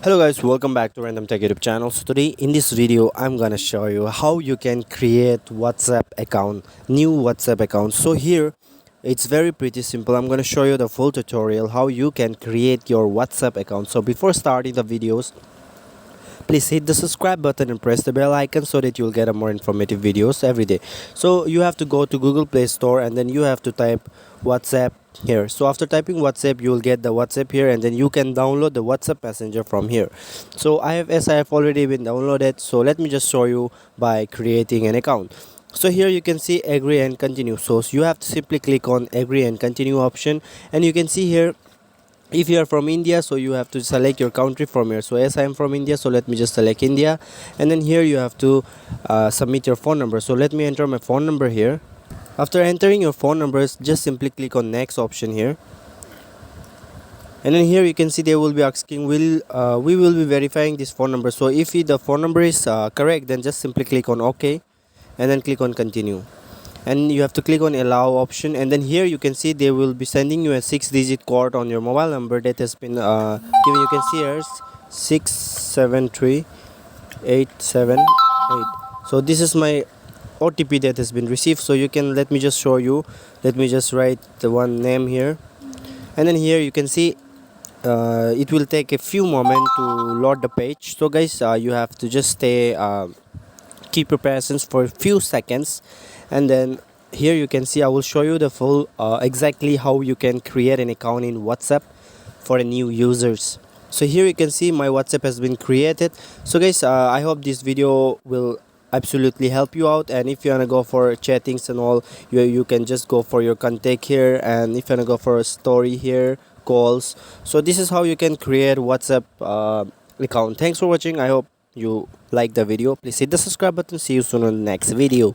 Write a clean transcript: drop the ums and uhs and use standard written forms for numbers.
Hello guys, welcome back to Random Tech YouTube channel. So today in this video I'm gonna show you how you can create WhatsApp account, new WhatsApp account. So here it's very pretty simple. I'm gonna show you the full tutorial how you can create your WhatsApp account. So before starting the videos, please hit the subscribe button and press the bell icon so that you'll get a more informative videos every day. So you have to go to Google Play Store and then you have to type WhatsApp here. So after typing WhatsApp, you will get the WhatsApp here, and then you can download the WhatsApp messenger from here. So I have already been downloaded, so let me just show you by creating an account. So here you can see agree and continue. So you have to simply click on agree and continue option, and you can see here if you are from India, so you have to select your country from here. So as I am from India, so let me just select India, and then here you have to submit your phone number. So let me enter my phone number here. After entering your phone numbers, just simply click on next option here, and then here you can see they will be asking we will be verifying this phone number. So if the phone number is correct, then just simply click on OK and then click on continue, and you have to click on allow option, and then here you can see they will be sending you a 6-digit code on your mobile number that has been given. You can see here 673878. So this is my OTP that has been received. So you can, let me just show you, let me just write the one name here, and then here you can see it will take a few moments to load the page. So guys, you have to just stay keep your patience for a few seconds, and then here you can see I will show you the full exactly how you can create an account in WhatsApp for a new users. So here you can see my WhatsApp has been created. So guys, I hope this video will absolutely help you out, and if you wanna go for chattings and all, you can just go for your contact here, and if you wanna go for a story here, calls. So this is how you can create WhatsApp account. Thanks for watching. I hope you like the video. Please hit the subscribe button. See you soon on the next video.